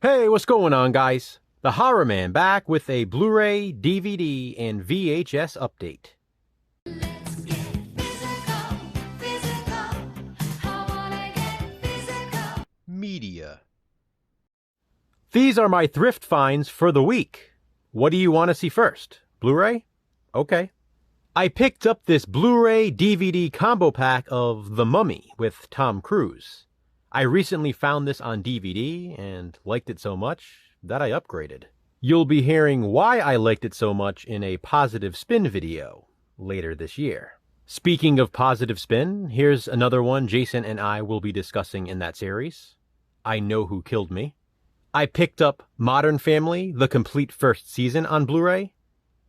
Hey, what's going on, guys? The Horror Man back with a Blu-ray, DVD, and VHS update. Let's get physical, physical. I wanna get physical. Media. These are my thrift finds for the week. What do you want to see first? Blu-ray? Okay. I picked up this Blu-ray DVD combo pack of The Mummy with Tom Cruise. I recently found this on DVD and liked it so much that I upgraded. You'll be hearing why I liked it so much in a positive spin video later this year. Speaking of positive spin, here's another one Jason and I will be discussing in that series. I Know Who Killed Me. I picked up Modern Family, the complete first season on Blu-ray.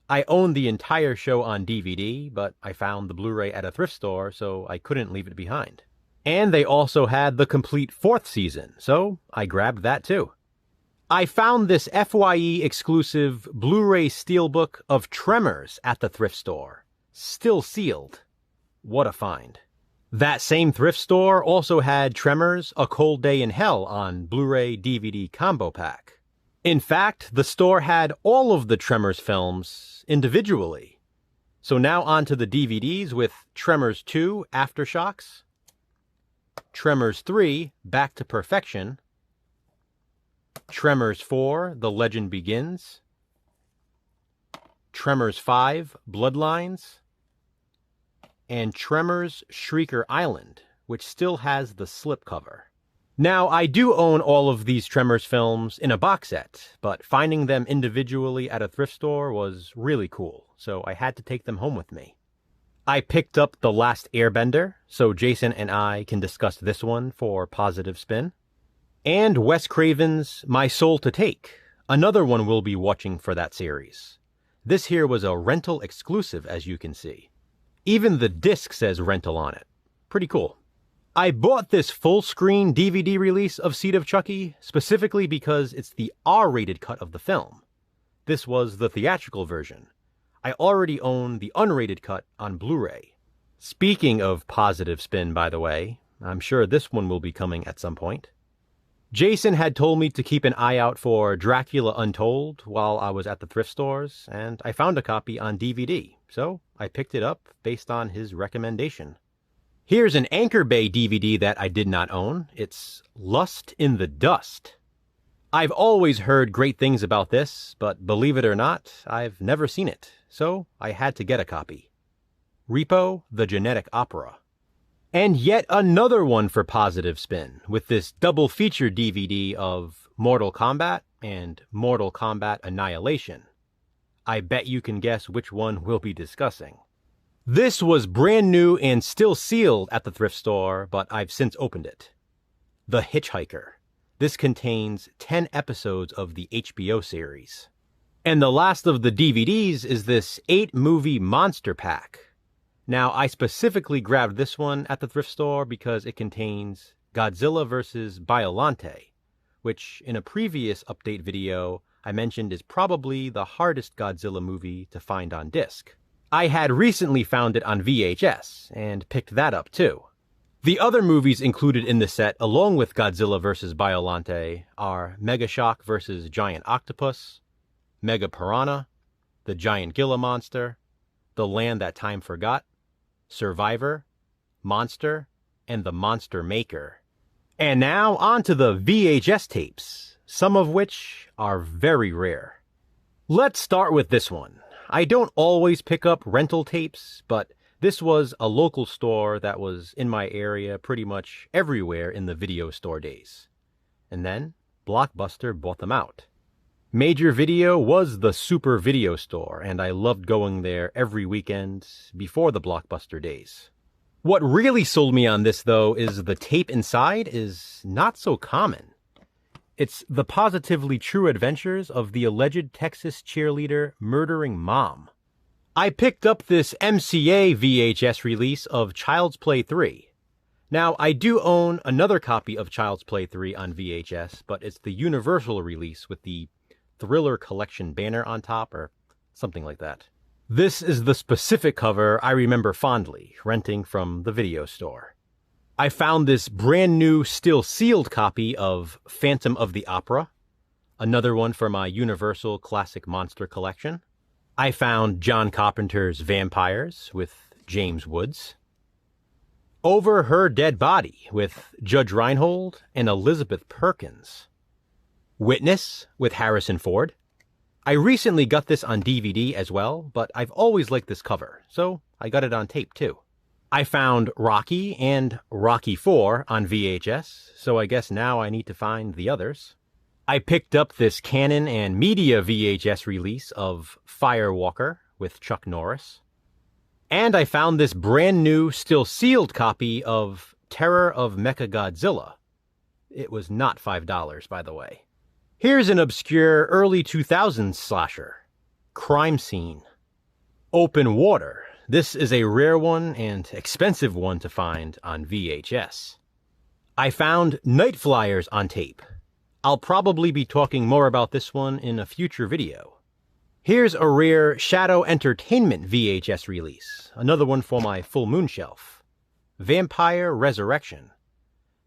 I own the entire show on DVD, but I found the Blu-ray at a thrift store, so I couldn't leave it behind. And they also had the complete fourth season, so I grabbed that too. I found this FYE exclusive Blu-ray steelbook of Tremors at the thrift store, still sealed. What a find. That same thrift store also had Tremors: A Cold Day in Hell on Blu-ray DVD combo pack. In fact, the store had all of the Tremors films individually. So now onto the DVDs with Tremors 2: Aftershocks, Tremors 3, Back to Perfection, Tremors 4, The Legend Begins, Tremors 5, Bloodlines, and Tremors Shrieker Island, which still has the slipcover. Now, I do own all of these Tremors films in a box set, but finding them individually at a thrift store was really cool, so I had to take them home with me. I picked up The Last Airbender, so Jason and I can discuss this one for positive spin. And Wes Craven's My Soul to Take, another one we'll be watching for that series. This here was a rental exclusive, as you can see. Even the disc says rental on it. Pretty cool. I bought this full-screen DVD release of Seed of Chucky specifically because it's the R-rated cut of the film. This was the theatrical version. I already own the unrated cut on Blu-ray. Speaking of positive spin, by the way, I'm sure this one will be coming at some point. Jason had told me to keep an eye out for Dracula Untold while I was at the thrift stores, and I found a copy on DVD, so I picked it up based on his recommendation. Here's an Anchor Bay DVD that I did not own. It's Lust in the Dust. I've always heard great things about this, but believe it or not, I've never seen it, so I had to get a copy. Repo, the Genetic Opera. And yet another one for positive spin, with this double feature DVD of Mortal Kombat and Mortal Kombat Annihilation. I bet you can guess which one we'll be discussing. This was brand new and still sealed at the thrift store, but I've since opened it. The Hitchhiker. This contains 10 episodes of the HBO series. And the last of the DVDs is this 8-movie monster pack. Now, I specifically grabbed this one at the thrift store because it contains Godzilla vs. Biollante, which in a previous update video I mentioned is probably the hardest Godzilla movie to find on disc. I had recently found it on VHS and picked that up too. The other movies included in the set, along with Godzilla vs. Biollante, are Mega Shock vs. Giant Octopus, Mega Piranha, The Giant Gila Monster, The Land That Time Forgot, Survivor, Monster, and The Monster Maker. And now on to the VHS tapes, some of which are very rare. Let's start with this one. I don't always pick up rental tapes, but this was a local store that was in my area pretty much everywhere in the video store days. And then Blockbuster bought them out. Major Video was the super video store, and I loved going there every weekend before the Blockbuster days. What really sold me on this, though, is the tape inside is not so common. It's the positively true adventures of the alleged Texas cheerleader murdering mom. I picked up this MCA VHS release of Child's Play 3. Now, I do own another copy of Child's Play 3 on VHS, but it's the Universal release with the Thriller Collection banner on top, or something like that. This is the specific cover I remember fondly, renting from the video store. I found this brand new, still sealed copy of Phantom of the Opera, another one for my Universal Classic Monster collection. I found John Carpenter's Vampires with James Woods. Over Her Dead Body with Judge Reinhold and Elizabeth Perkins. Witness with Harrison Ford. I recently got this on DVD as well, but I've always liked this cover, so I got it on tape too. I found Rocky and Rocky IV on VHS, so I guess now I need to find the others. I picked up this Canon and Media VHS release of Firewalker with Chuck Norris. And I found this brand new, still sealed copy of Terror of Mechagodzilla. It was not $5, by the way. Here's an obscure early 2000s slasher, Crime Scene. Open Water. This is a rare one and expensive one to find on VHS. I found Night Flyers on tape. I'll probably be talking more about this one in a future video. Here's a rare Shadow Entertainment VHS release, another one for my full moon shelf. Vampire Resurrection.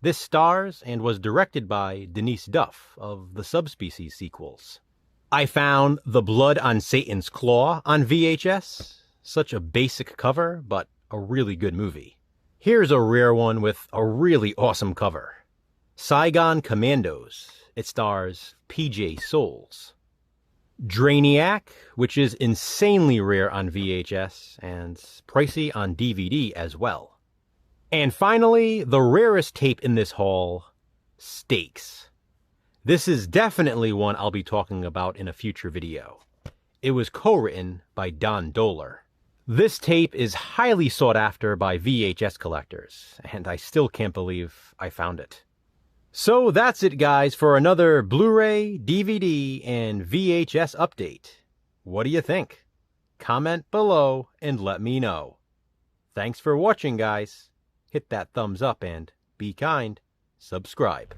This stars and was directed by Denise Duff of the Subspecies sequels. I found The Blood on Satan's Claw on VHS. Such a basic cover, but a really good movie. Here's a rare one with a really awesome cover. Saigon Commandos. It stars PJ Souls. Drainiac, which is insanely rare on VHS and pricey on DVD as well. And finally, the rarest tape in this haul, Stakes. This is definitely one I'll be talking about in a future video. It was co-written by Don Dohler. This tape is highly sought after by VHS collectors, and I still can't believe I found it. So that's it, guys, for another Blu-ray, DVD, and VHS update. What do you think? Comment below and let me know. Thanks for watching, guys. Hit that thumbs up and be kind. Subscribe.